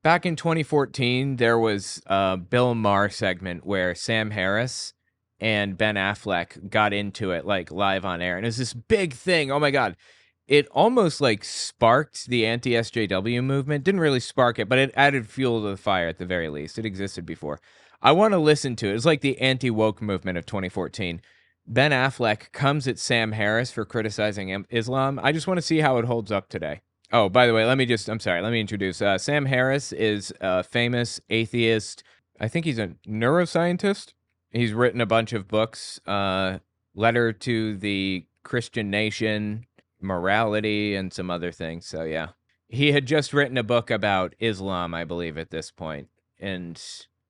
back in 2014, there was a Bill Maher segment where Sam Harris and Ben Affleck got into it like live on air. And it was this big thing. Oh my God. It almost like sparked the anti-SJW movement. Didn't really spark it, but it added fuel to the fire at the very least. It existed before. I want to listen to it. It's like the anti-woke movement of 2014. Ben Affleck comes at Sam Harris for criticizing Islam. I just want to see how it holds up today. Oh, by the way, let me introduce. Sam Harris is a famous atheist. I think he's a neuroscientist. He's written a bunch of books, Letter to the Christian Nation, Morality, and some other things. So, yeah. He had just written a book about Islam, I believe, at this point, and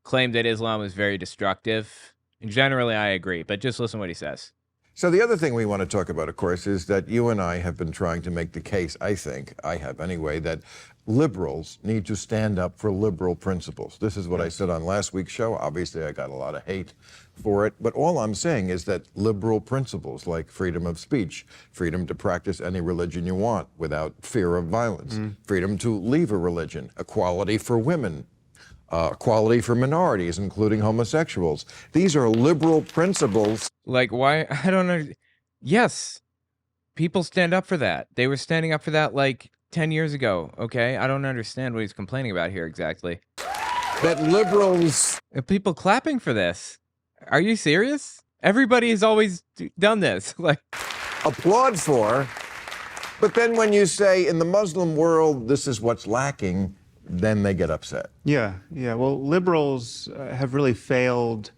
claimed that Islam was very destructive. And generally, I agree, but just listen to what he says. So the other thing we want to talk about, of course, is that you and I have been trying to make the case, I think, I have anyway, that liberals need to stand up for liberal principles. This is what I said on last week's show. Obviously, I got a lot of hate for it. But all I'm saying is that liberal principles like freedom of speech, freedom to practice any religion you want without fear of violence, freedom to leave a religion, equality for women, equality for minorities, including homosexuals. These are liberal principles. Like, why? I don't know. Yes, people stand up for that. They were standing up for that like 10 years ago, okay? I don't understand what he's complaining about here exactly. That liberals... Are people clapping for this? Are you serious? Everybody has always done this. Like, applaud for, but then when you say in the Muslim world this is what's lacking, then they get upset. Yeah. Well, liberals have really failed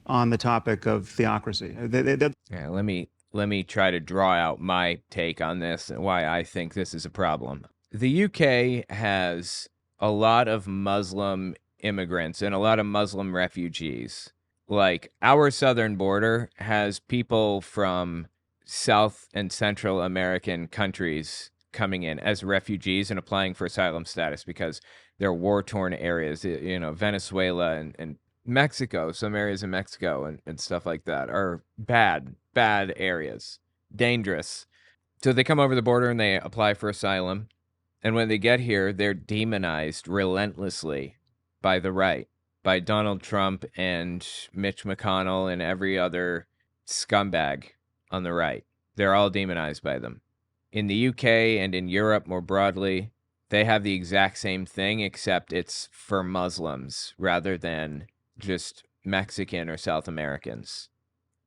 on the topic of theocracy. Yeah, let me try to draw out my take on this and why I think this is a problem. The UK has a lot of Muslim immigrants and a lot of Muslim refugees. Like, our southern border has people from South and Central American countries coming in as refugees and applying for asylum status because they're war-torn areas. You know, Venezuela and Mexico, some areas in Mexico and stuff like that are bad areas, dangerous. So they come over the border and they apply for asylum. And when they get here, they're demonized relentlessly by the right, by Donald Trump and Mitch McConnell and every other scumbag on the right. They're all demonized by them. In the UK and in Europe more broadly, they have the exact same thing, except it's for Muslims rather than just Mexican or South Americans.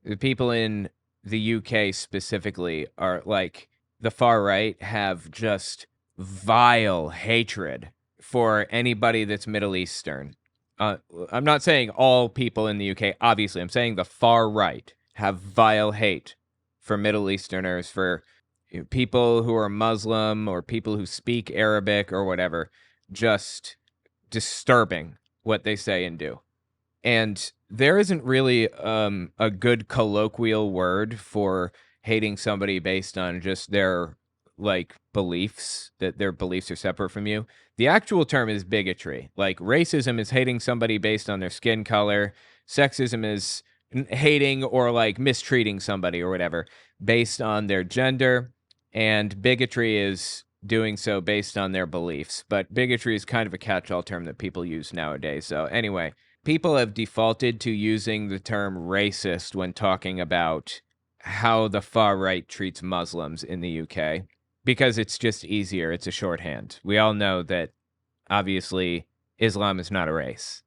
The people in the UK specifically are like the far right have just vile hatred for anybody that's Middle Eastern. I'm not saying all people in the UK, obviously. I'm saying the far right have vile hate for Middle Easterners, for people who are Muslim or people who speak Arabic or whatever. Just disturbing what they say and do. And there isn't really a good colloquial word for hating somebody based on just their like beliefs, that their beliefs are separate from you. The actual term is bigotry. Like, racism is hating somebody based on their skin color. Sexism is hating or like mistreating somebody or whatever based on their gender. And bigotry is doing so based on their beliefs. But bigotry is kind of a catch-all term that people use nowadays. So anyway, people have defaulted to using the term racist when talking about how the far right treats Muslims in the UK because it's just easier. It's a shorthand. We all know that obviously Islam is not a race,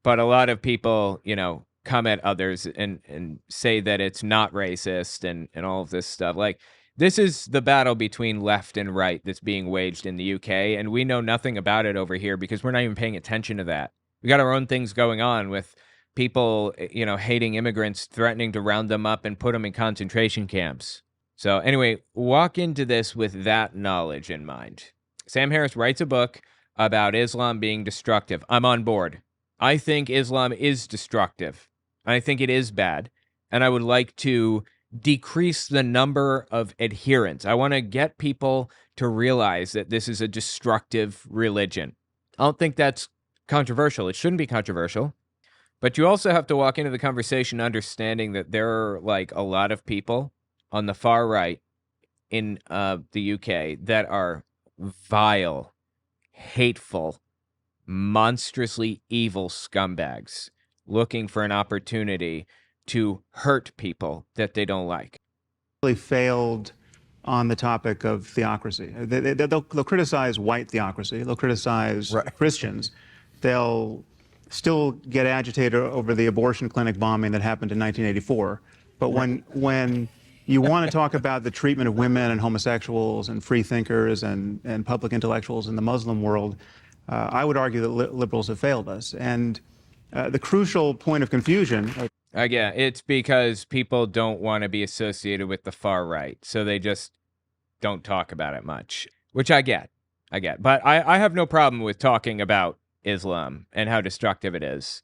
but a lot of people, you know, come at others and say that it's not racist and all of this stuff. Like, this is the battle between left and right that's being waged in the UK, and we know nothing about it over here because we're not even paying attention to that. We got our own things going on with people, you know, hating immigrants, threatening to round them up and put them in concentration camps. So anyway, walk into this with that knowledge in mind. Sam Harris writes a book about Islam being destructive. I'm on board. I think Islam is destructive. I think it is bad. And I would like to decrease the number of adherents. I want to get people to realize that this is a destructive religion. I don't think that's controversial. It shouldn't be controversial. But you also have to walk into the conversation understanding that there are like a lot of people on the far right in the UK that are vile, hateful, monstrously evil scumbags looking for an opportunity to hurt people that they don't like. Really failed on the topic of theocracy. They'll criticize white theocracy. They'll criticize Christians. They'll still get agitated over the abortion clinic bombing that happened in 1984. But when you want to talk about the treatment of women and homosexuals and free thinkers and public intellectuals in the Muslim world, I would argue that liberals have failed us. And the crucial point of confusion. Again, it's because people don't want to be associated with the far right, so they just don't talk about it much, which I get. But I have no problem with talking about Islam and how destructive it is.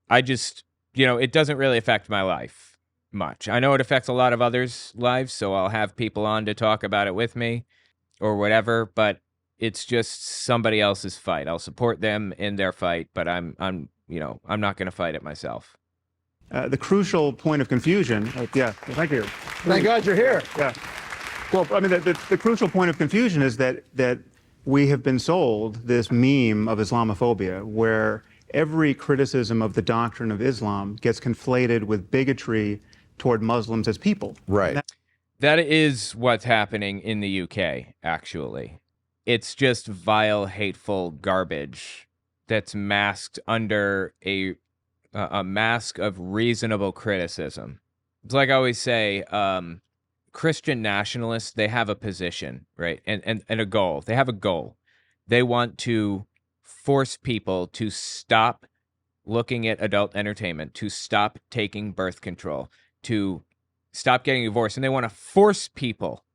I just, it doesn't really affect my life much. I know it affects a lot of others' lives, so I'll have people on to talk about it with me or whatever, but it's just somebody else's fight. I'll support them in their fight, but I'm not going to fight it myself. The crucial point of confusion. Yeah, thank you. Thank God you're here. Yeah. Well, I mean, the crucial point of confusion is that we have been sold this meme of Islamophobia, where every criticism of the doctrine of Islam gets conflated with bigotry toward Muslims as people. Right. That is what's happening in the UK, actually. It's just vile, hateful garbage that's masked under a mask of reasonable criticism. It's like I always say, Christian nationalists, they have a position, right? And a goal. They have a goal. They want to force people to stop looking at adult entertainment, to stop taking birth control, to stop getting divorced. And they want to force people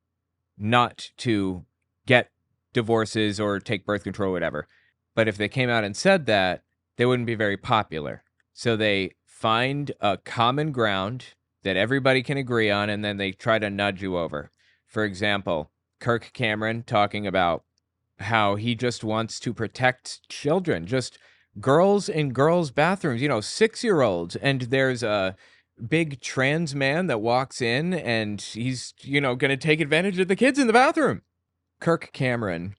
not to get divorces or take birth control or whatever. But if they came out and said that, they wouldn't be very popular. So they find a common ground that everybody can agree on, and then they try to nudge you over. For example, Kirk Cameron talking about how he just wants to protect children, just girls in girls' bathrooms, 6-year-olds. And there's a big trans man that walks in and he's, going to take advantage of the kids in the bathroom. Kirk Cameron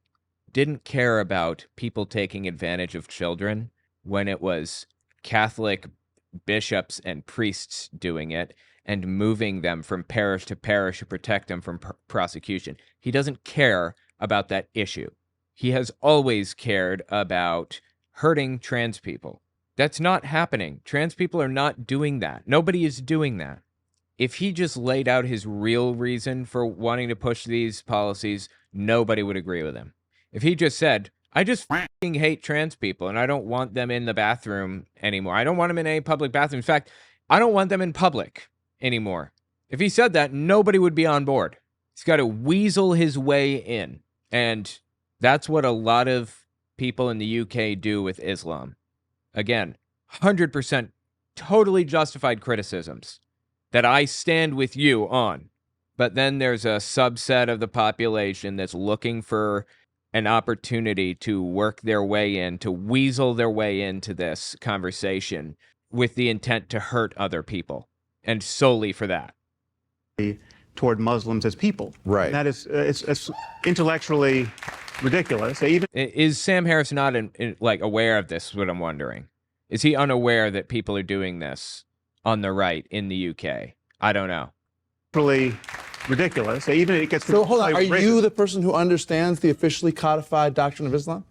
didn't care about people taking advantage of children when it was Catholic bishops and priests doing it and moving them from parish to parish to protect them from prosecution. He doesn't care about that issue. He has always cared about hurting trans people. That's not happening. Trans people are not doing that. Nobody is doing that. If he just laid out his real reason for wanting to push these policies, nobody would agree with him. If he just said, I just fucking hate trans people and I don't want them in the bathroom anymore. I don't want them in any public bathroom. In fact, I don't want them in public anymore. If he said that, nobody would be on board. He's got to weasel his way in. And that's what a lot of people in the UK do with Islam. Again, 100% totally justified criticisms that I stand with you on. But then there's a subset of the population that's looking for an opportunity to work their way in, to weasel their way into this conversation with the intent to hurt other people, and solely for that. Toward Muslims as people. Right. And that is it's intellectually ridiculous. Is Sam Harris not aware of this, is what I'm wondering. Is he unaware that people are doing this on the right in the UK? I don't know. Really ridiculous. Even it gets so hold on. Are racist. You the person who understands the officially codified doctrine of Islam?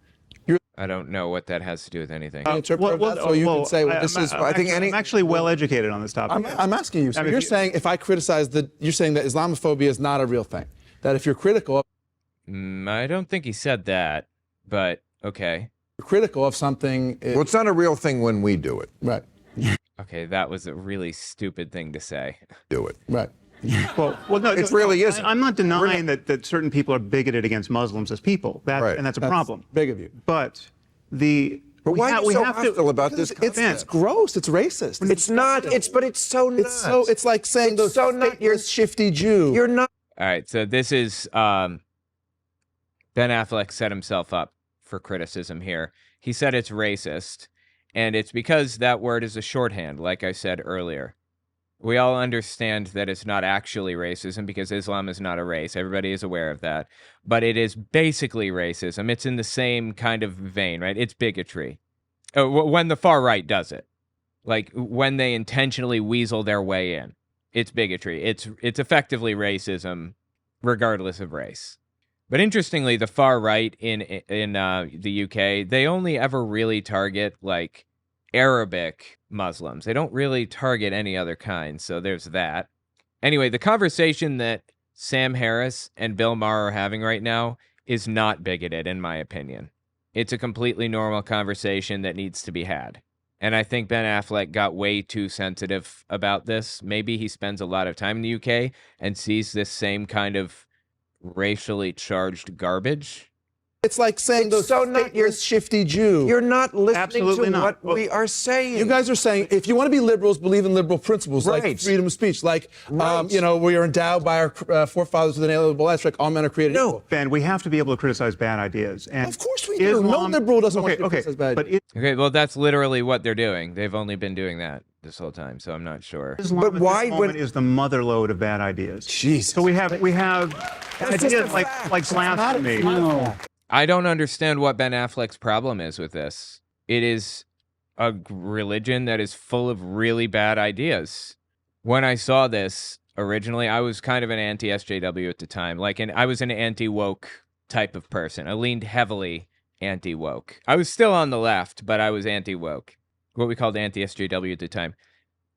I don't know what that has to do with anything. So you can say, well, this is. I think I'm actually well educated on this topic. I'm asking you. So you're saying if I criticize you're saying that Islamophobia is not a real thing. That if you're critical of, I don't think he said that, but okay. Critical of something. Well, it's not a real thing when we do it. Right. Okay, that was a really stupid thing to say. Do it. Right. Well, no, it really isn't. I'm not denying that certain people are bigoted against Muslims as people. And that's a problem. Big of you. But why are you so hostile about this? It's gross. It's racist. It's not. But it's so nuts. It's like saying those stateless, shifty Jew. You're not. All right, so this is Ben Affleck set himself up for criticism here. He said it's racist, and it's because that word is a shorthand, like I said earlier. We all understand that it's not actually racism because Islam is not a race. Everybody is aware of that. But it is basically racism. It's in the same kind of vein, right? It's bigotry. When the far right does it, like when they intentionally weasel their way in, it's bigotry. It's effectively racism, regardless of race. But interestingly, the far right in the UK, they only ever really target like Arabic Muslims. They don't really target any other kind, so there's that. Anyway, the conversation that Sam Harris and Bill Maher are having right now is not bigoted, in my opinion. It's a completely normal conversation that needs to be had. And I think Ben Affleck got way too sensitive about this. Maybe he spends a lot of time in the UK and sees this same kind of racially charged garbage. It's like saying It's so not- you're- shifty Jew. You're not listening Absolutely to not. what we are saying. You guys are saying if you want to be liberals, believe in liberal principles like Right. freedom of speech, like Right. we are endowed by our forefathers with an inalienable rights, like all men are created No. equal. Ben, we have to be able to criticize bad ideas. And Of course we do. No liberal doesn't want to criticize bad but ideas. Okay, well, that's literally what they're doing. They've only been doing that this whole time, so I'm not sure. Islam But at why this would- moment is the mother lode of bad ideas. Jesus. So we have just ideas a like fact. blasphemy. I don't understand what Ben Affleck's problem is with this. It is a religion that is full of really bad ideas. When I saw this originally, I was kind of an anti-SJW at the time. I was an anti-woke type of person. I leaned heavily anti-woke. I was still on the left, but I was anti-woke, what we called anti-SJW at the time.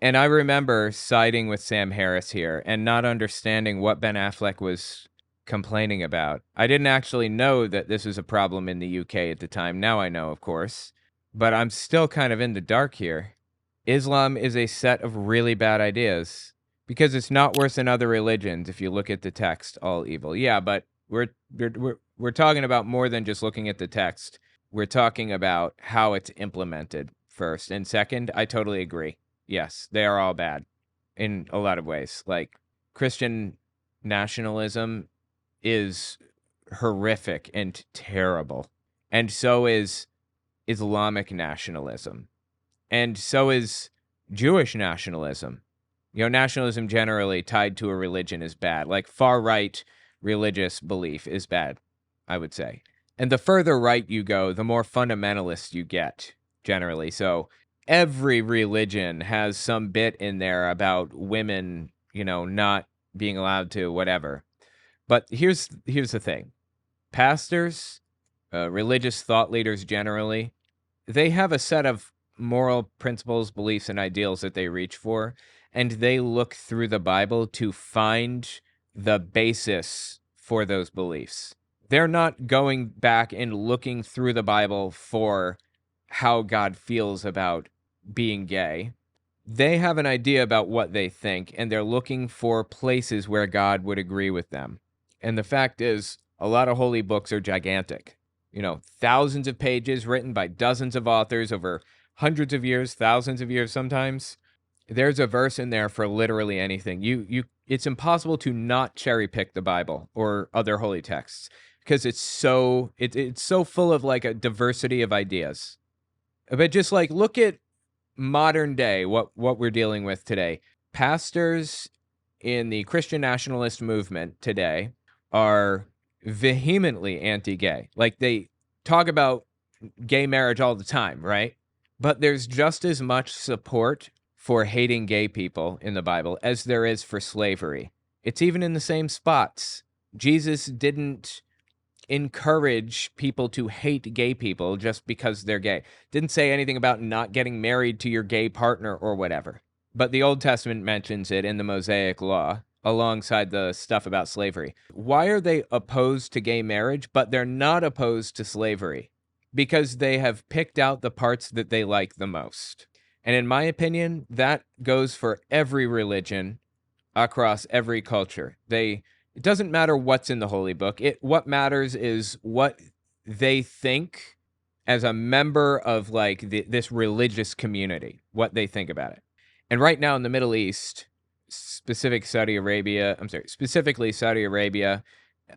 And I remember siding with Sam Harris here and not understanding what Ben Affleck was complaining about. I didn't actually know that this was a problem in the UK at the time. Now I know, of course. But I'm still kind of in the dark here. Islam is a set of really bad ideas because it's not worse than other religions if you look at the text, all evil. Yeah, but we're talking about more than just looking at the text. We're talking about how it's implemented first. And second, I totally agree. Yes, they are all bad in a lot of ways. Like Christian nationalism is horrific and terrible. And so is Islamic nationalism. And so is Jewish nationalism. Nationalism generally tied to a religion is bad. Like far-right religious belief is bad, I would say. And the further right you go, the more fundamentalist you get, generally. So every religion has some bit in there about women, not being allowed to whatever. But here's the thing. Pastors, religious thought leaders generally, they have a set of moral principles, beliefs, and ideals that they reach for, and they look through the Bible to find the basis for those beliefs. They're not going back and looking through the Bible for how God feels about being gay. They have an idea about what they think, and they're looking for places where God would agree with them. And the fact is, a lot of holy books are gigantic. Thousands of pages written by dozens of authors over hundreds of years, thousands of years sometimes. There's a verse in there for literally anything. It's impossible to not cherry pick the Bible or other holy texts because it's so full of like a diversity of ideas. But just like look at modern day, what we're dealing with today. Pastors in the Christian nationalist movement today are vehemently anti-gay. Like they talk about gay marriage all the time, right? But there's just as much support for hating gay people in the Bible as there is for slavery. It's even in the same spots. Jesus didn't encourage people to hate gay people just because they're gay. Didn't say anything about not getting married to your gay partner or whatever. But the Old Testament mentions it in the Mosaic Law alongside the stuff about slavery. Why are they opposed to gay marriage, but they're not opposed to slavery? Because they have picked out the parts that they like the most. And in my opinion, that goes for every religion across every culture. It doesn't matter what's in the holy book. What matters is what they think as a member of like this religious community, what they think about it. And right now in the Middle East, specifically Saudi Arabia,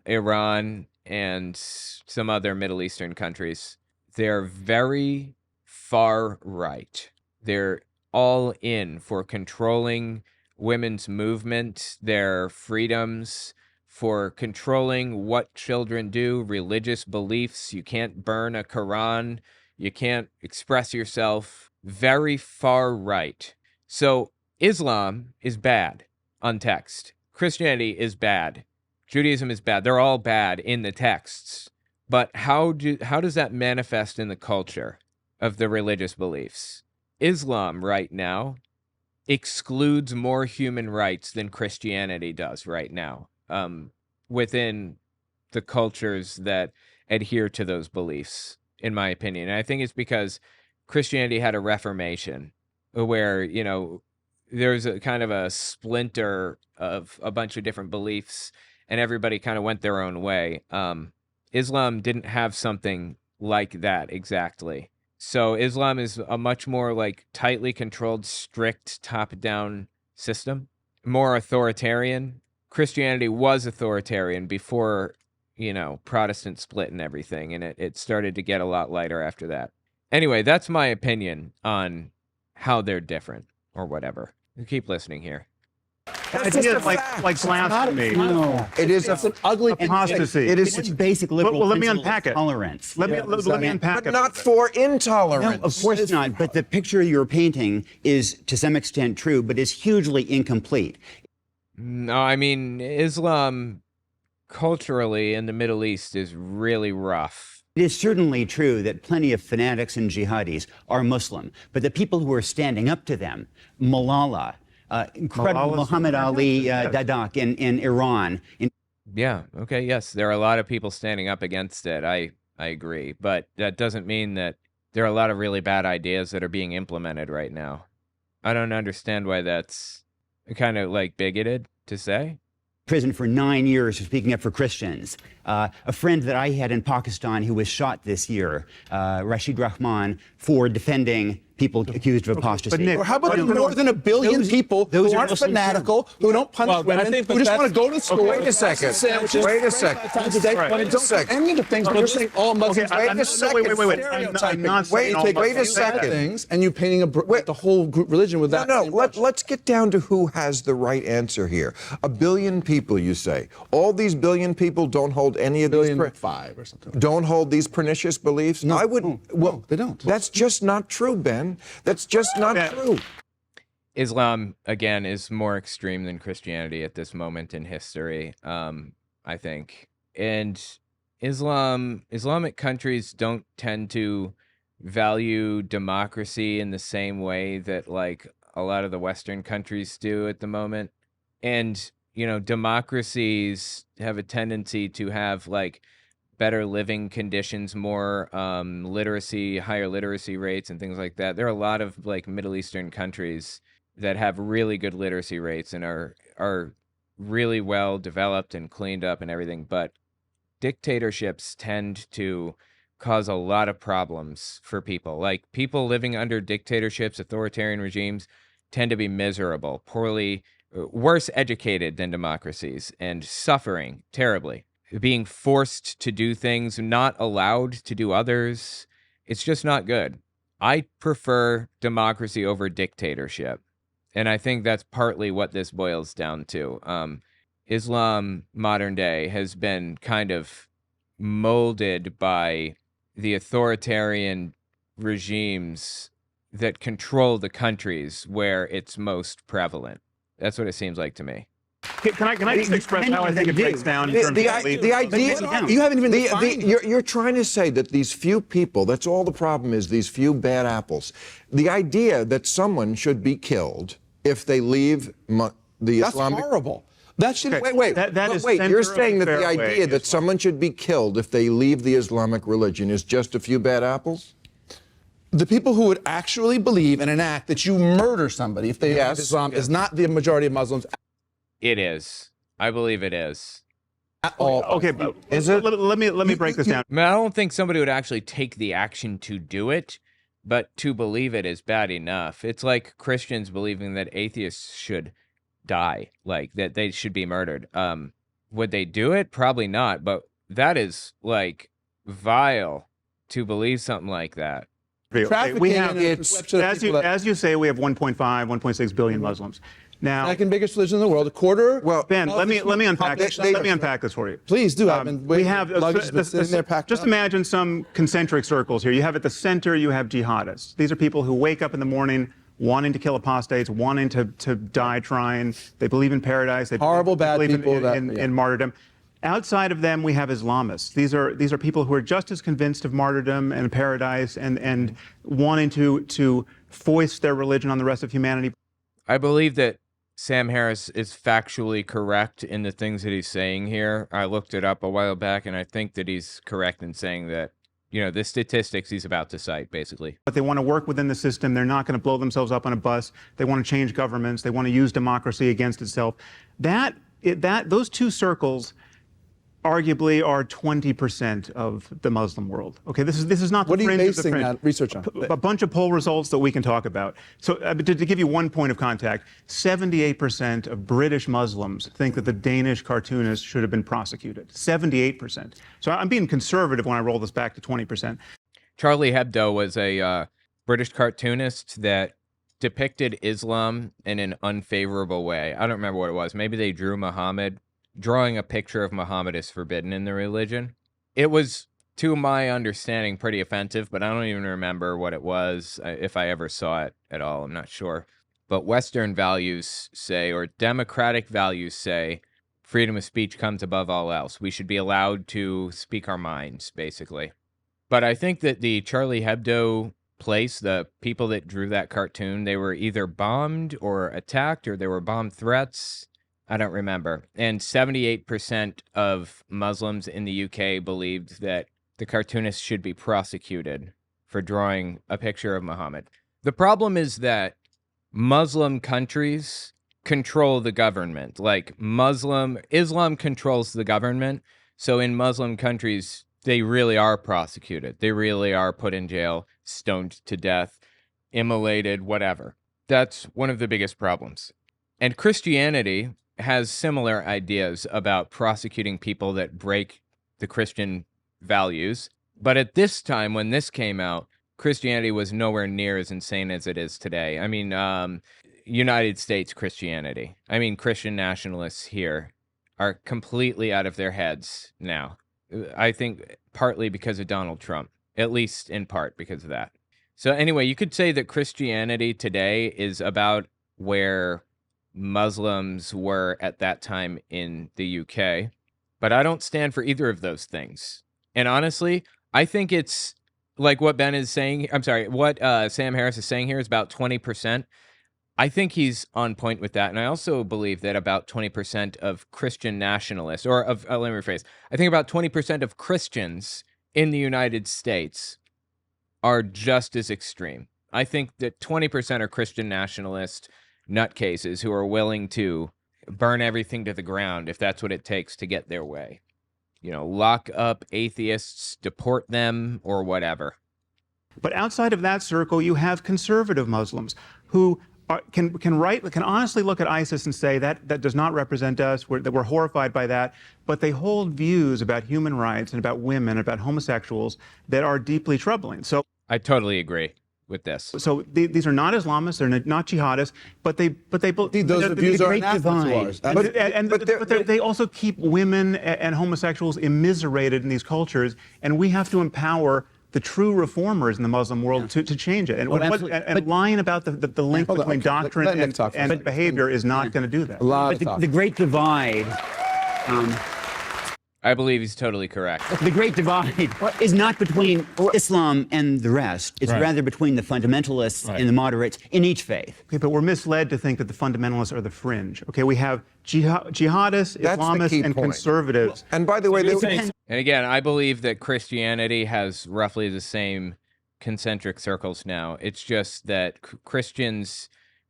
Iran, and some other Middle Eastern countries, they're very far right. They're all in for controlling women's movement, their freedoms, for controlling what children do, religious beliefs. You can't burn a Quran. You can't express yourself. Very far right. So Islam is bad on text. Christianity is bad. Judaism is bad. They're all bad in the texts. But how does that manifest in the culture of the religious beliefs? Islam right now excludes more human rights than Christianity does right now, within the cultures that adhere to those beliefs, in my opinion. And I think it's because Christianity had a reformation where, there's a kind of a splinter of a bunch of different beliefs and everybody kind of went their own way. Islam didn't have something like that exactly. So Islam is a much more like tightly controlled, strict top-down system, more authoritarian. Christianity was authoritarian before, Protestant split and everything, and it started to get a lot lighter after that. Anyway, that's my opinion on how they're different or whatever. Keep listening here. I think it's like blasphemy. No. It is It's an ugly apostasy. It is, It's basic liberal Well, let me principle unpack of it. tolerance. Let me unpack but it. not for No, intolerance. of course not. But the picture you're painting is, to some extent, true, but is hugely incomplete. No, I mean, Islam culturally in the Middle East is really rough. It is certainly true that plenty of fanatics and jihadis are Muslim, but the people who are standing up to them, Malala, incredible Malala's Muhammad Ali yes. Dadak in Iran. Yeah, okay, yes, there are a lot of people standing up against it. I agree, but that doesn't mean that there are a lot of really bad ideas that are being implemented right now. I don't understand why that's kind of like bigoted to say. Prison for 9 years for speaking up for Christians. A friend that I had in Pakistan who was shot this year, Rashid Rahman, for defending people accused of apostasy. Nick, Or how about the more than 1 billion people those who are aren't Muslims fanatical, who don't punch women, who just want to go to school? Wait a second. Sandwiches Wait a 25 second. times a day. Right. When it don't do any of the things, but you're saying all Muslims. Okay, Wait a second. Wait. Stereotyping. I'm not saying all Wait a Muslims say that. second. Things, and you painting the whole group religion with that. No, same brush. let's get down to who has the right answer here. 1 billion people, you say. All these billion people don't hold any of these... 1,500,000 or something. don't hold these pernicious beliefs? No, I would... no, they don't. That's just not true, Ben. That's just not true. Islam, again, is more extreme than Christianity at this moment in history, I think. And Islamic countries don't tend to value democracy in the same way that, like, a lot of the Western countries do at the moment. And, democracies have a tendency to have, like, better living conditions, more higher literacy rates and things like that. There are a lot of, like, Middle Eastern countries that have really good literacy rates and are really well developed and cleaned up and everything, but dictatorships tend to cause a lot of problems for people. Like, people living under dictatorships, authoritarian regimes, tend to be miserable, worse educated than democracies, and suffering terribly, being forced to do things, not allowed to do others. It's just not good. I prefer democracy over dictatorship. And I think that's partly what this boils down to. Islam, modern day, has been kind of molded by the authoritarian regimes that control the countries where it's most prevalent. That's what it seems like to me. Can I just express how I think it breaks down in terms of The idea, You haven't even defined you're trying to say that these few people, that's all the problem is, these few bad apples. The idea that someone should be killed if they leave the That's Islamic... horrible. That should Okay. wait. That is Wait, you're center of saying that the fairway idea that Islam. someone should be killed if they leave the Islamic religion is just a few bad apples? The people who would actually believe and enact that you murder somebody if they Yes. leave Islam is not the majority of Muslims It is. I believe it is. at all. Okay, but Is it? Let me break this down. I mean, I don't think somebody would actually take the action to do it, but to believe it is bad enough. It's like Christians believing that atheists should die, like that they should be murdered. Would they do it? Probably not, but that is like vile to believe something like that. We Trafficking have, and the perception of people that- as you say, we have 1.5, 1.6 billion Muslims. Now, second biggest religion in the world, a quarter. Well, Ben, let me unpack this for you. Please do. We have luggage that's sitting there packed just up. imagine some concentric circles here. You have at the center, you have jihadists. These are people who wake up in the morning wanting to kill apostates, wanting to die trying. They believe in paradise. They Horrible, bad believe people in martyrdom. Outside of them, we have Islamists. These are people who are just as convinced of martyrdom and paradise and wanting to foist their religion on the rest of humanity. I believe that Sam Harris is factually correct in the things that he's saying here. I looked it up a while back, and I think that he's correct in saying that, the statistics he's about to cite, basically. But they want to work within the system. They're not going to blow themselves up on a bus. They want to change governments. They want to use democracy against itself. Those two circles arguably are 20% of the Muslim world. Okay, this is not the What are you fringe of the basing fringe. that research on? A bunch of poll results that we can talk about. So to give you one point of contact, 78% of British Muslims think that the Danish cartoonist should have been prosecuted. 78%. So I'm being conservative when I roll this back to 20%. Charlie Hebdo was a British cartoonist that depicted Islam in an unfavorable way. I don't remember what it was. Maybe they drew Muhammad. Drawing a picture of Muhammad is forbidden in the religion. It was, to my understanding, pretty offensive, but I don't even remember what it was, if I ever saw it at all. I'm not sure. But Western values say, or democratic values say, freedom of speech comes above all else. We should be allowed to speak our minds, basically. But I think that the Charlie Hebdo place, the people that drew that cartoon, they were either bombed or attacked, or there were bomb threats. I don't remember. And 78% of Muslims in the UK believed that the cartoonist should be prosecuted for drawing a picture of Muhammad. The problem is that Muslim countries control the government. Like Islam controls the government. So in Muslim countries, they really are prosecuted. They really are put in jail, stoned to death, immolated, whatever. That's one of the biggest problems. And Christianity has similar ideas about prosecuting people that break the Christian values. But at this time, when this came out, Christianity was nowhere near as insane as it is today. I mean, United States Christianity. I mean, Christian nationalists here are completely out of their heads now. I think partly because of Donald Trump, at least in part because of that. So anyway, you could say that Christianity today is about where Muslims were at that time in the UK, but I don't stand for either of those things. And honestly, I think it's like what Ben is saying. I'm sorry, what Sam Harris is saying here is about 20%. I think he's on point with that. And I also believe that about 20% of Christian nationalists, or let me rephrase, I think about 20% of Christians in the United States are just as extreme. I think that 20% are Christian nationalists, nutcases who are willing to burn everything to the ground if that's what it takes to get their way. Lock up atheists, deport them, or whatever. But outside of that circle, you have conservative Muslims who can honestly look at ISIS and say that does not represent us, that we're horrified by that, but they hold views about human rights and about women, about homosexuals that are deeply troubling. So I totally agree with this. So these are not Islamists, they're not jihadists, but they those views are divide. But they also keep women and homosexuals immiserated in these cultures, and we have to empower the true reformers in the Muslim world to change it. And lying about the link between doctrine and behavior is not going to do that. But the Great Divide. I believe he's totally correct. The Great Divide is not between Islam and the rest. It's rather between the fundamentalists and the moderates in each faith. Okay, but we're misled to think that the fundamentalists are the fringe. Okay, we have jihadists, Islamists, and conservatives. And by the way, and again, I believe that Christianity has roughly the same concentric circles now. It's just that Christians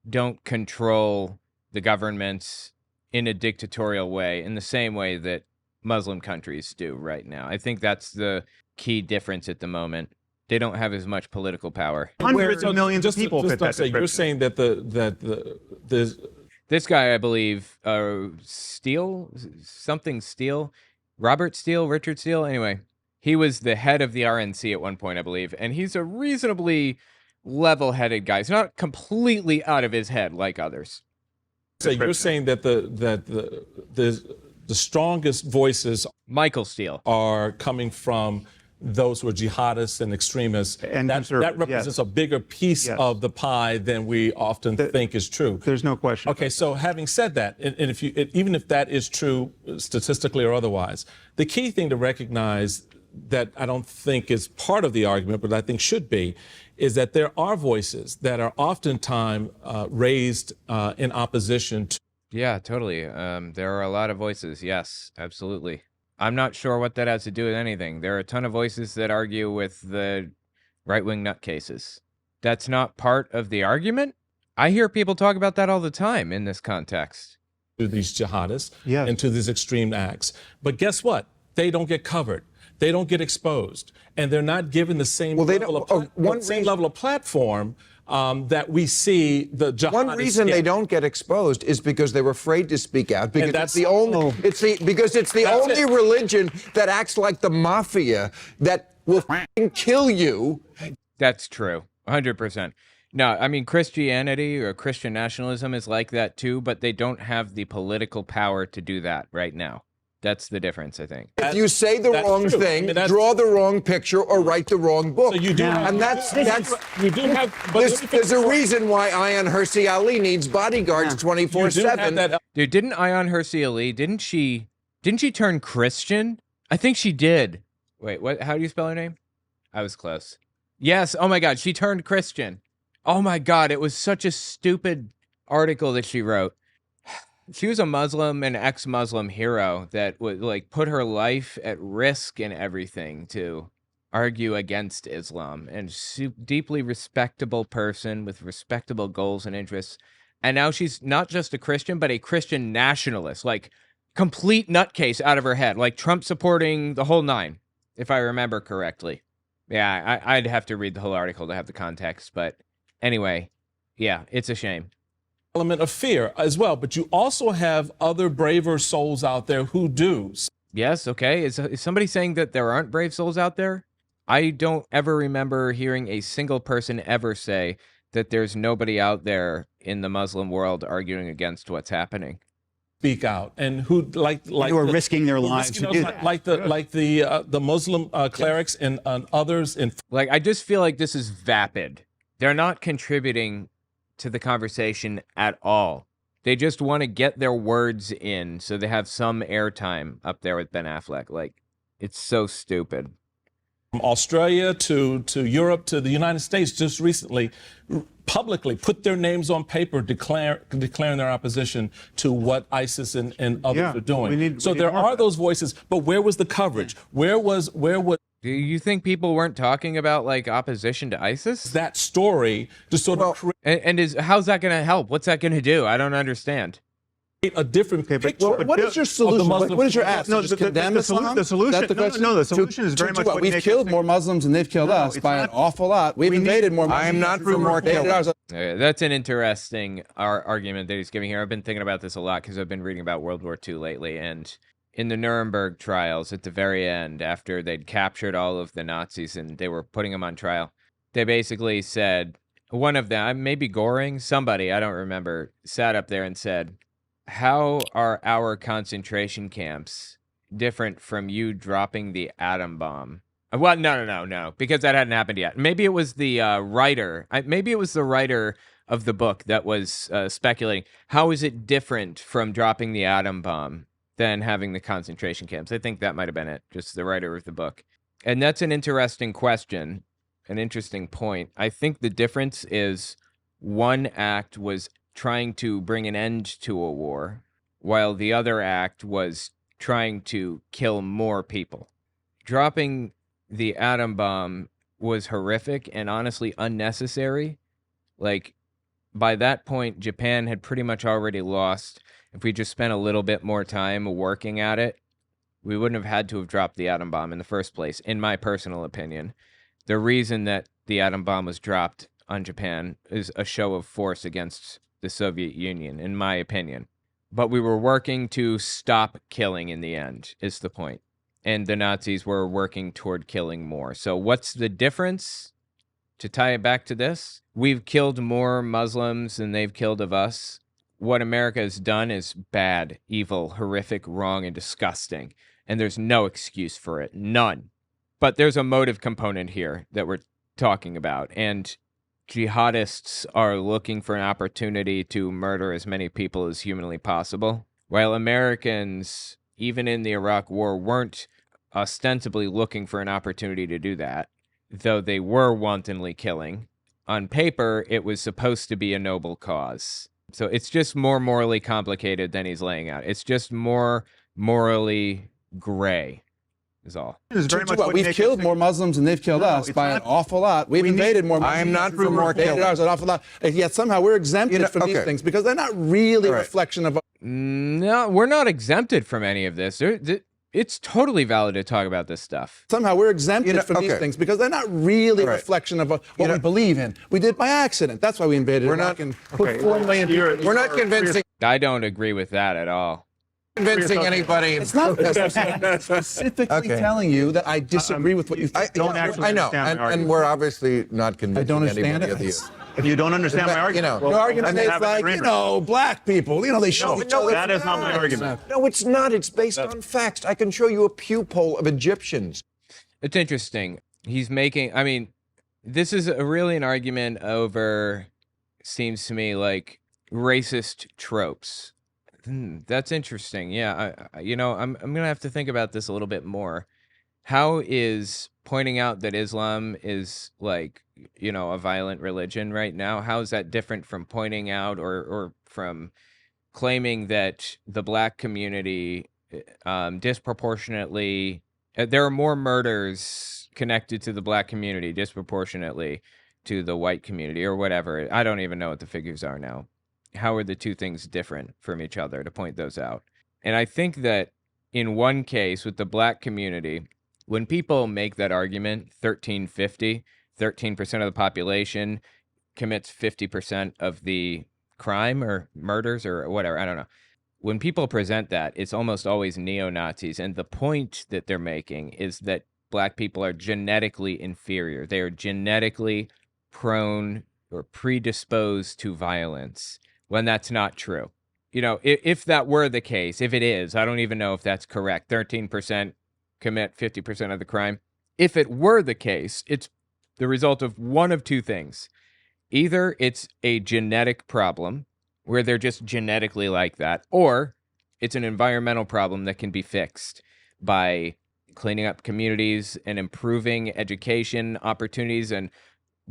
don't control the governments in a dictatorial way in the same way that Muslim countries do right now. I think that's the key difference at the moment. They don't have as much political power. Hundreds of millions of people fit that description. You're saying that this guy, I believe, Robert Steele, Richard Steele, anyway, he was the head of the RNC at one point, I believe, and he's a reasonably level-headed guy. He's not completely out of his head like others. So you're saying that the strongest voices Michael Steele. are coming from those who are jihadists and extremists, And that conservatives, represents yes. a bigger piece Yes. of the pie than we often think is true. There's no question. Okay, so having said that, and if you, even if that is true statistically or otherwise, the key thing to recognize that I don't think is part of the argument, but I think should be, is that there are voices that are oftentimes raised in opposition to. Yeah, totally. There are a lot of voices. Yes, absolutely. I'm not sure what that has to do with anything. There are a ton of voices that argue with the right-wing nutcases. That's not part of the argument. I hear people talk about that all the time in this context. To these jihadists Yes. and to these extreme acts. But guess what? They don't get covered. They don't get exposed. And they're not given the same, level of platform that we see the jihadists One reason get. they don't get exposed is because they were afraid to speak out, because that's- it's the only religion that acts like the mafia that will f***ing kill you. That's true. 100%. No, I mean, Christianity or Christian nationalism is like that too, but they don't have the political power to do that right now. That's the difference, I think. If you say the That's wrong true. thing, I mean, that's- draw the wrong picture, or write the wrong book. So you do have, and that's you do have, but there's a reason why Ayaan Hirsi Ali needs bodyguards you do have 24/7. that. Dude, didn't Ayaan Hirsi Ali, didn't she turn Christian? I think she did. Wait, what? How do you spell her name? I was close. Yes. Oh my God, she turned Christian. Oh my God, it was such a stupid article that she wrote. She was a Muslim, an ex-Muslim hero that would like put her life at risk and everything to argue against Islam, and deeply respectable person with respectable goals and interests. And now she's not just a Christian, but a Christian nationalist, like complete nutcase out of her head, like Trump supporting the whole nine, if I remember correctly. Yeah, I'd have to read the whole article to have the context, but anyway, yeah, it's a shame. Element of fear as well, but you also have other braver souls out there who do. Yes, okay. Is somebody saying that there aren't brave souls out there? I don't ever remember hearing a single person ever say that there's nobody out there in the Muslim world arguing against what's happening. Speak out, and who who are risking their lives to do that. like the Muslim clerics and others in. Like, I just feel like this is vapid. They're not contributing to the conversation at all. They just want to get their words in so they have some airtime up there with Ben Affleck. Like, it's so stupid. From Australia to Europe to the United States just recently publicly put their names on paper declaring their opposition to what ISIS and others are doing. So there are those voices, but where was the coverage? Where was Do you think people weren't talking about like opposition to ISIS? that story to sort of create How's that going to help? What's that going to do? I don't understand. a different picture? Well, what is your solution? Muslim What is your ask? No, Just the condemn Islam? the solution. Is that the question? No, the solution is very much what we've Nick killed is more Muslims than they've killed us it's by an not- awful lot. We've invaded more Muslims. I am not for more killing. That's an interesting argument that he's giving here. I've been thinking about this a lot because I've been reading about World War II lately. And in the Nuremberg trials, at the very end, after they'd captured all of the Nazis and they were putting them on trial, they basically said, one of them, maybe Goring, somebody, I don't remember, sat up there and said, how are our concentration camps different from you dropping the atom bomb? Well, no, because that hadn't happened yet. Maybe it was the writer. Maybe it was the writer of the book that was speculating. How is it different from dropping the atom bomb than having the concentration camps? I think that might have been it, just the writer of the book. And that's an interesting question, an interesting point. I think the difference is one act was trying to bring an end to a war, while the other act was trying to kill more people. Dropping the atom bomb was horrific and honestly unnecessary. Like, by that point, Japan had pretty much already lost. If we just spent a little bit more time working at it, we wouldn't have had to have dropped the atom bomb in the first place, in my personal opinion. The reason that the atom bomb was dropped on Japan is a show of force against the Soviet Union, in my opinion. But we were working to stop killing in the end, is the point. And the Nazis were working toward killing more. So what's the difference? To tie it back to this, we've killed more Muslims than they've killed of us. what America has done is bad, evil, horrific, wrong, and disgusting. And there's no excuse for it. None. But there's a motive component here that we're talking about. And jihadists are looking for an opportunity to murder as many people as humanly possible, while Americans, even in the Iraq War, weren't ostensibly looking for an opportunity to do that, though they were wantonly killing. On paper, it was supposed to be a noble cause. So it's just more morally complicated than he's laying out. It's just more morally gray, is all. We've killed more Muslims than they've killed us by an awful lot. We've invaded more Muslims. I am not for more killing. An awful lot. And yet somehow we're exempted from these things because they're not really a reflection of... No, we're not exempted from any of this. It's totally valid to talk about this stuff. Somehow we're exempted from these things because they're not really a reflection of what we believe in. We did by accident. That's why we invaded Iraq and put 4 million people. We're not convincing. I don't agree with that at all. Convincing anybody. It's not specifically telling you that I disagree with what you think. I know, and we're obviously not convincing anybody of you. If you don't understand my argument, your argument is like, black people, they shoot each other. That is not my argument. No, it's not. It's based on facts. I can show you a Pew poll of Egyptians. It's interesting. He's making, this is really an argument over, seems to me, like racist tropes. That's interesting. Yeah, I'm going to have to think about this a little bit more. How is pointing out that Islam is like, a violent religion right now, how is that different from pointing out or from claiming that the black community disproportionately, there are more murders connected to the black community disproportionately to the white community or whatever? I don't even know what the figures are now. How are the two things different from each other to point those out? And I think that in one case with the black community, when people make that argument, 1350, 13% of the population commits 50% of the crime or murders or whatever, I don't know. When people present that, it's almost always neo-Nazis. And the point that they're making is that black people are genetically inferior. They are genetically prone or predisposed to violence, when that's not true. If that were the case, if it is, I don't even know if that's correct. 13% commit 50% of the crime. If it were the case, it's the result of one of two things. Either it's a genetic problem where they're just genetically like that, or it's an environmental problem that can be fixed by cleaning up communities and improving education opportunities and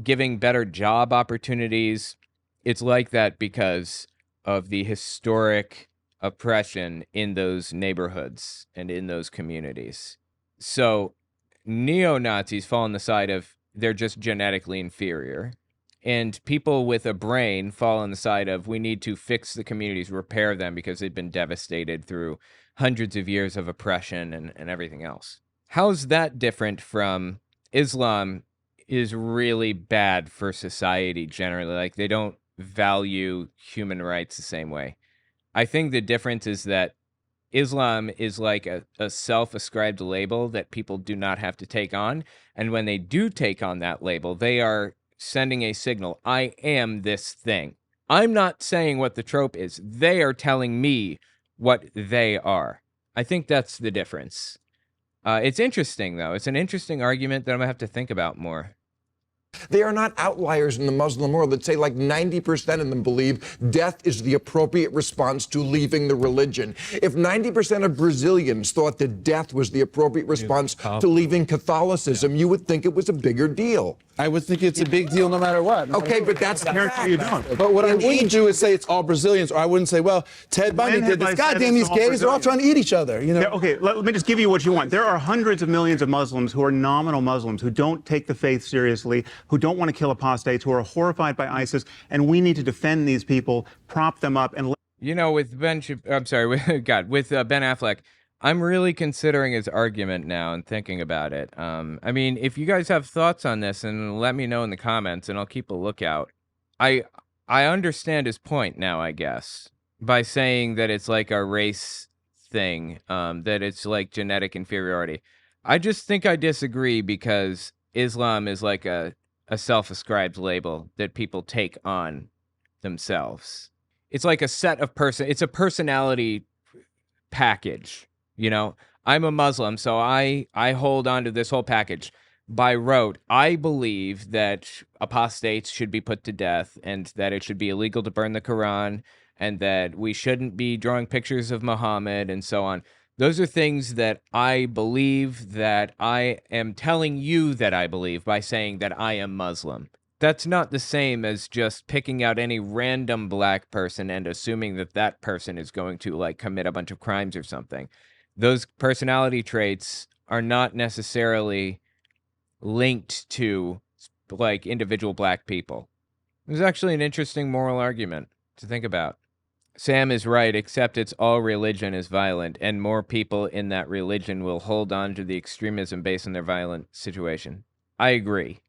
giving better job opportunities. It's like that because of the historic oppression in those neighborhoods and in those communities. So neo-Nazis fall on the side of they're just genetically inferior. And people with a brain fall on the side of we need to fix the communities, repair them because they've been devastated through hundreds of years of oppression and everything else. How's that different from Islam is really bad for society generally? Like they don't value human rights the same way. I think the difference is that Islam is like a self-ascribed label that people do not have to take on. And when they do take on that label, they are sending a signal. I am this thing. I'm not saying what the trope is. They are telling me what they are. I think that's the difference. It's interesting, though. It's an interesting argument that I'm going to have to think about more. They are not outliers in the Muslim world that say like 90% of them believe death is the appropriate response to leaving the religion. If 90% of Brazilians thought that death was the appropriate response to leaving Catholicism, you would think it was a bigger deal. I would think it's a big deal no matter what. Okay, but that's the fact. You don't. But what I wouldn't do is say it's all Brazilians, or I wouldn't say, well, Ted Bundy did this. Goddamn, these gays are all trying to eat each other. Okay, let me just give you what you want. There are hundreds of millions of Muslims who are nominal Muslims, who don't take the faith seriously, who don't want to kill apostates, who are horrified by ISIS, and we need to defend these people, prop them up, and... with Ben Affleck, I'm really considering his argument now and thinking about it. If you guys have thoughts on this, and let me know in the comments, and I'll keep a lookout. I understand his point now, I guess, by saying that it's like a race thing, that it's like genetic inferiority. I just think I disagree because Islam is like a self-ascribed label that people take on themselves. it's like a set of it's a personality package, you know? I'm a Muslim, so I hold on to this whole package. By rote, I believe that apostates should be put to death and that it should be illegal to burn the Quran and that we shouldn't be drawing pictures of Muhammad and so on. Those are things that I believe, that I am telling you that I believe by saying that I am Muslim. That's not the same as just picking out any random black person and assuming that that person is going to like commit a bunch of crimes or something. Those personality traits are not necessarily linked to like individual black people. It was actually an interesting moral argument to think about. Sam is right, except it's all religion is violent, and more people in that religion will hold on to the extremism based on their violent situation. I agree.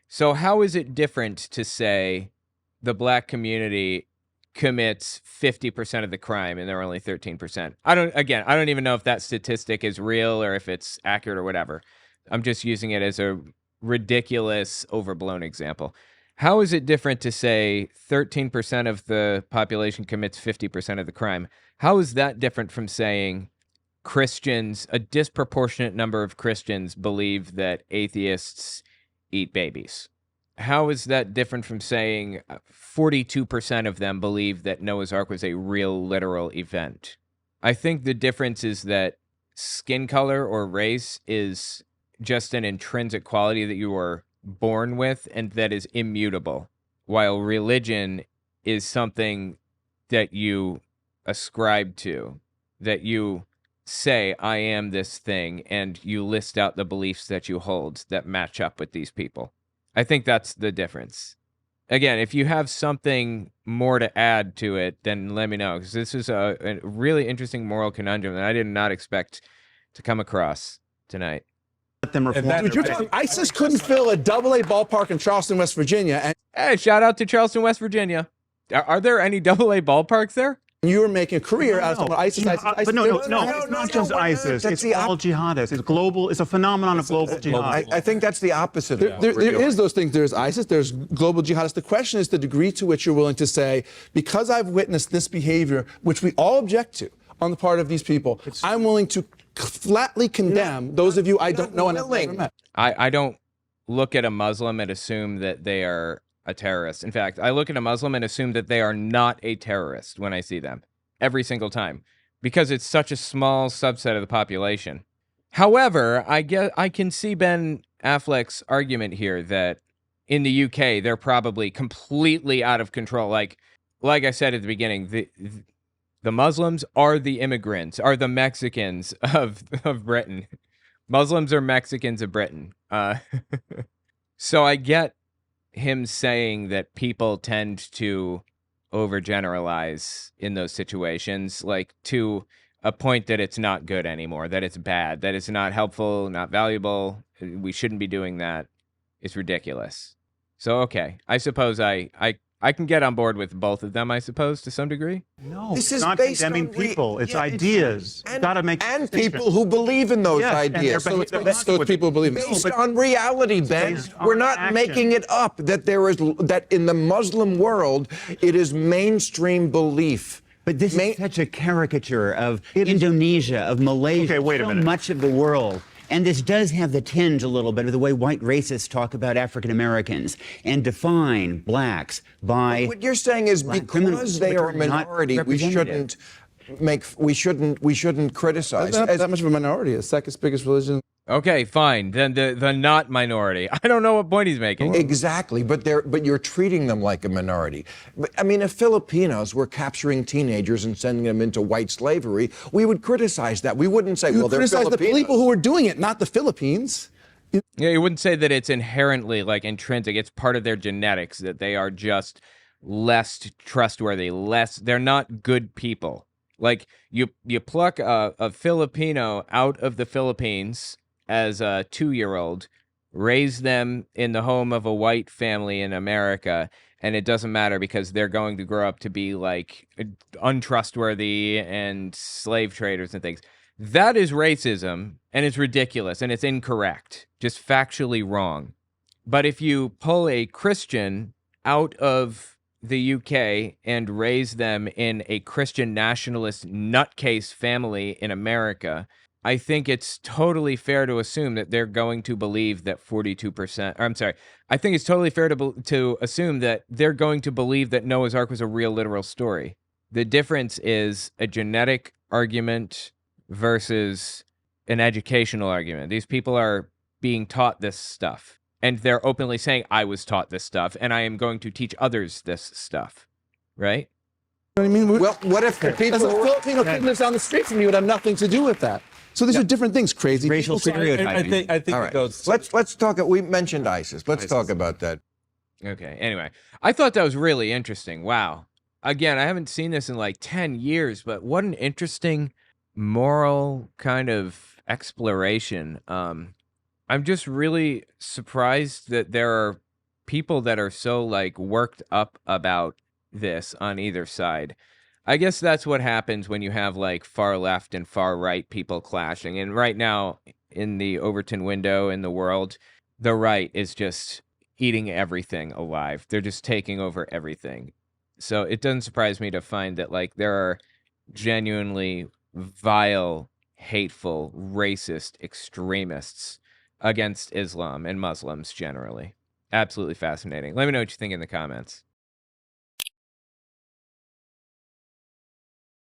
So how is it different to say the black community commits 50% of the crime and they're only 13%? I don't even know if that statistic is real or if it's accurate or whatever. I'm just using it as a ridiculous, overblown example. How is it different to say 13% of the population commits 50% of the crime? How is that different from saying Christians, a disproportionate number of Christians believe that atheists eat babies? How is that different from saying 42% of them believe that Noah's Ark was a real, literal event? I think the difference is that skin color or race is just an intrinsic quality that you are born with and that is immutable, while religion is something that you ascribe to, that you say, I am this thing, and you list out the beliefs that you hold that match up with these people. I think that's the difference. Again, if you have something more to add to it, then let me know, because this is a really interesting moral conundrum that I did not expect to come across tonight. Let them reform. Dude, you're talking, ISIS couldn't fill a AA ballpark in Charleston, West Virginia. And Hey, shout out to Charleston, West Virginia. Are there any AA ballparks there? you were making a career out of someone ISIS. But no, it's not just ISIS. It's all jihadists. It's global. It's a phenomenon of global jihad. I think that's the opposite. There is those things. There's ISIS. There's global jihadists. The question is the degree to which you're willing to say, because I've witnessed this behavior, which we all object to on the part of these people, I'm willing to flatly condemn those of you I don't know and have never met. I don't look at a Muslim and assume that they are a terrorist. In fact, I look at a Muslim and assume that they are not a terrorist when I see them every single time, because it's such a small subset of the population. However, I can see Ben Affleck's argument here that in the UK they're probably completely out of control. Like I said at the beginning, the Muslims are the immigrants, are the Mexicans of Britain. Muslims are Mexicans of Britain. So I get him saying that people tend to overgeneralize in those situations, like to a point that it's not good anymore, that it's bad, that it's not helpful, not valuable. We shouldn't be doing that. It's ridiculous. So, okay, I suppose I can get on board with both of them, I suppose, to some degree. No, This it's is not based condemning on people. It's ideas. And, Gotta make and people who believe in those Yes, and ideas. they're So it's behaving- So people believe it. based on reality, Ben. based on We're not action. making it up. That in the Muslim world, it is mainstream belief. But this is such a caricature of Indonesia, of Malaysia, Okay, wait a so minute. much of the world. And this does have the tinge a little bit of the way white racists talk about African Americans and define blacks by. What you're saying is black criminals, because they which are a not minority, we representative. shouldn't criticize. Not that much of a minority. The second biggest religion. Okay, fine. Then the not minority. I don't know what point he's making. Exactly, but you're treating them like a minority. But, I mean, if Filipinos were capturing teenagers and sending them into white slavery, we would criticize that. We wouldn't say, You well, they're criticize the Filipinos. people who are doing it, not the Philippines. Yeah, you wouldn't say that it's inherently like intrinsic. It's part of their genetics that they are just less trustworthy, they're not good people. Like you pluck a Filipino out of the Philippines as a 2-year-old, raise them in the home of a white family in America, and it doesn't matter because they're going to grow up to be like untrustworthy and slave traders and things. That is racism, and it's ridiculous, and it's incorrect, just factually wrong. But if you pull a Christian out of the UK and raise them in a Christian nationalist nutcase family in America, I think it's totally fair to assume that they're going to believe that 42%, or I'm sorry, I think it's totally fair to assume that they're going to believe that Noah's Ark was a real literal story. The difference is a genetic argument versus an educational argument. These people are being taught this stuff, and they're openly saying, I was taught this stuff, and I am going to teach others this stuff, right? You know what I mean? Well, what if the people As a who Filipino kid lives down the street from you would have nothing to do with that. So these are different things, crazy. Racial people. stereotyping. I think all it right, goes. let's talk. We mentioned ISIS. Let's talk about that. Okay, anyway, I thought that was really interesting. Wow. Again, I haven't seen this in like 10 years, but what an interesting moral kind of exploration. I'm just really surprised that there are people that are so like worked up about this on either side. I guess that's what happens when you have like far left and far right people clashing. And right now in the Overton window in the world, the right is just eating everything alive. They're just taking over everything. So it doesn't surprise me to find that like there are genuinely vile, hateful, racist extremists against Islam and Muslims generally. Absolutely fascinating. Let me know what you think in the comments.